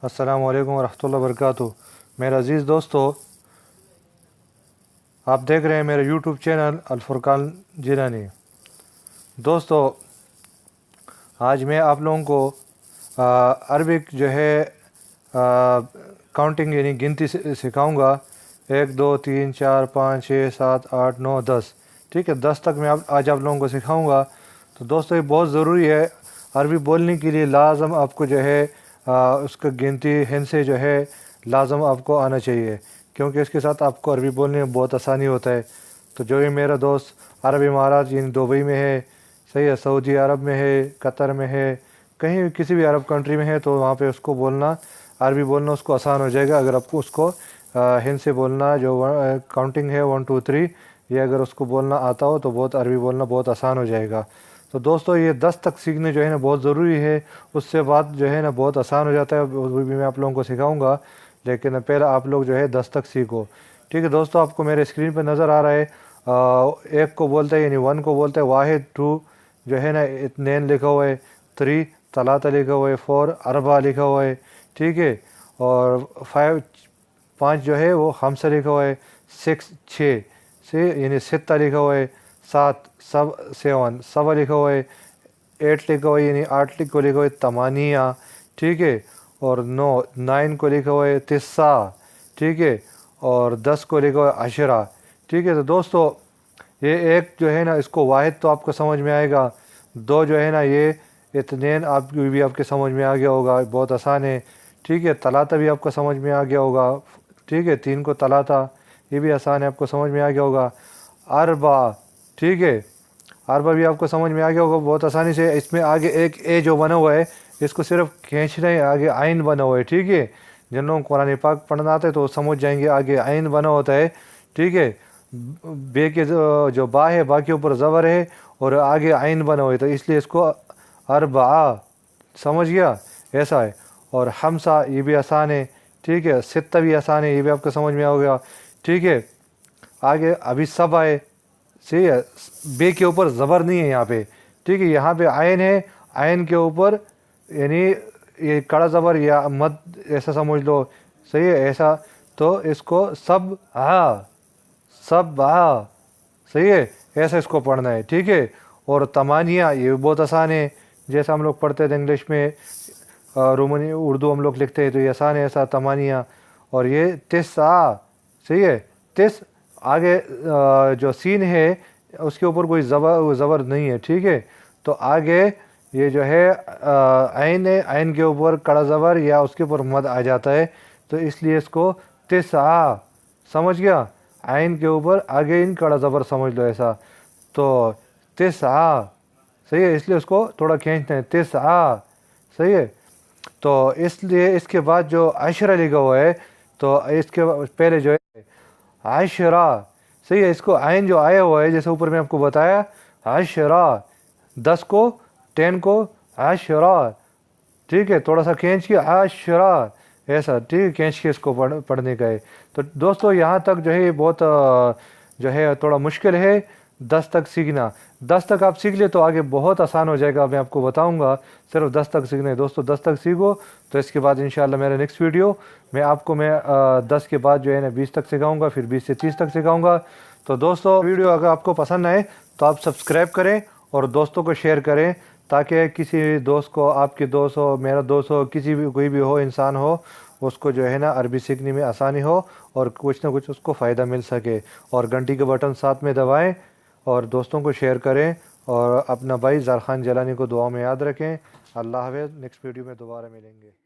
अस्सलामु अलैकुम वरहमतुल्लाहि वबरकातुहू। मेरे अज़ीज़ दोस्तों, आप देख रहे हैं मेरे यूट्यूब चैनल अल-फुरकान जिलानी। दोस्तों, आज मैं आप लोगों को अरबिक जो है काउंटिंग यानी गिनती सिखाऊंगा। 1 2 3 4 5 6 7 8 9 10। ठीक है, 10 तक मैं आज आप लोगों को सिखाऊंगा। तो दोस्तों, ये बहुत ज़रूरी है। अरबी बोलने के लिए लाजम आपको जो है उसका गिनती हिंद से जो है लाजम आपको आना चाहिए, क्योंकि इसके साथ आपको अरबी बोलने में बहुत आसानी होता है। तो जो ये मेरा दोस्त अरब इमारात यानी दुबई में है, सही है, सऊदी अरब में है, कतर में है, कहीं किसी भी अरब कंट्री में है, तो वहाँ पे उसको बोलना, अरबी बोलना उसको आसान हो जाएगा। अगर आपको उसको हिंद से बोलना जो काउंटिंग है 1 2 3, ये अगर उसको बोलना आता हो तो बहुत अरबी बोलना बहुत आसान हो जाएगा। तो दोस्तों, ये 10 तक सीखने जो है ना बहुत ज़रूरी है। उससे बात जो है ना बहुत आसान हो जाता है, वो भी मैं आप लोगों को सिखाऊंगा। लेकिन पहले आप लोग जो है 10 तक सीखो। ठीक है दोस्तों, आपको मेरे स्क्रीन पर नज़र आ रहा है, एक को बोलते हैं यानी 1 को बोलते हैं वाहिद, 2 जो है ना इत्नेन लिखा हुआ है, 3 तलाता लिखा हुआ है, 4 अरबा लिखा हुआ है। ठीक है, और 5 जो है वो हमसा लिखा हुआ है, 6 6 से यानी सित्ता लिखा हुआ है, 7 7 सवा लिखा हुआ है, 8 लिखा हुआ है यानी 8 को लिखा हुआ है तमानिया। ठीक है, और 9 को लिखा हुआ है तिस्सा। ठीक है, और 10 को लिखा हुआ है अशरा। ठीक है, तो दोस्तों, ये एक जो है ना इसको वाहिद तो आपको समझ में आएगा। 2 जो है ना ये इत्नेन आपको भी आपके समझ में आ गया होगा, बहुत आसान है। ठीक है, तलाता भी आपको समझ में आ गया होगा। ठीक है, 3 को तलाता, ये भी आसान है, आपको समझ में आ गया होगा। अरबा, ठीक है, अरबा भी आपको समझ में आ गया होगा बहुत आसानी से। इसमें आगे एक ए जो बना हुआ है, इसको सिर्फ खींचना है, आगे आइन बना हुआ है। ठीक है, जिन लोगों को कुरान पाक पढ़ना आता है तो समझ जाएंगे, आगे आइन बना होता है। ठीक है, बे के जो बा है, बा के ऊपर ज़बर है और आगे आइन बना हुआ है, तो इसलिए इसको अरबा, समझ गया, ऐसा है। और हमसा, ये भी आसान है। ठीक है, सित्ता भी आसान है, ये भी आपको समझ में आ गया। ठीक है, आगे अभी सब आए, सही है, बे के ऊपर ज़बर नहीं है यहाँ पे। ठीक है, यहाँ पे आयन है, आयन के ऊपर यानी ये कड़ा ज़बर या मद ऐसा समझ लो, सही है, ऐसा। तो इसको सब सही है, ऐसा इसको पढ़ना है। ठीक है, और तमानिया, ये भी बहुत आसान है, जैसा हम लोग पढ़ते थे इंग्लिश में, रोमानी उर्दू हम लोग लिखते हैं, तो ये आसान है ऐसा तमानिया। और ये तिस्सा, सही है, तिस, आगे जो सीन है उसके ऊपर कोई ज़बर नहीं है। ठीक है, तो आगे ये जो है आइन है, आइन के ऊपर कड़ा ज़बर या उसके ऊपर मद आ जाता है, तो इसलिए इसको तिस्सा, समझ गया, आइन के ऊपर आगे इन कड़ा ज़बर समझ लो ऐसा। तो तिस्सा, सही है, इसलिए उसको थोड़ा खींचते हैं, तिस्सा, सही है। तो इसलिए इसके बाद जो अशरा लिखा हुआ है, तो इसके पहले जो है अशरा, सही है, इसको आइन जो आया हुआ है जैसे ऊपर मैं आपको बताया, अशरा, 10 को 10 को अशरा। ठीक है, थोड़ा सा खींच के अशरा, ऐसा। ठीक है, खींच के इसको पढ़ने का है। तो दोस्तों, यहाँ तक जो है ये बहुत जो है थोड़ा मुश्किल है 10 तक सीखना। 10 तक आप सीख ले तो आगे बहुत आसान हो जाएगा, मैं आपको बताऊंगा। सिर्फ 10 तक सीखना है दोस्तों, 10 तक सीखो, तो इसके बाद इंशाल्लाह मेरा नेक्स्ट वीडियो मैं आपको 10 के बाद जो है ना 20 तक सिखाऊंगा, फिर 20 से 30 तक सिखाऊंगा। तो दोस्तों, वीडियो अगर आपको पसंद आए तो आप सब्सक्राइब करें और दोस्तों को शेयर करें, ताकि किसी दोस्त को, आपके दोस्त हो, मेरा दोस्त हो, किसी भी कोई भी हो, इंसान हो, उसको जो है ना अरबी सीखने में आसानी हो और कुछ ना कुछ उसको फ़ायदा मिल सके। और घंटी के बटन साथ में दबाएं और दोस्तों को शेयर करें, और अपना भाई ज़रख़ान जिलानी को दुआ में याद रखें। अल्लाह हाफ़िज़, नेक्स्ट वीडियो में दोबारा मिलेंगे।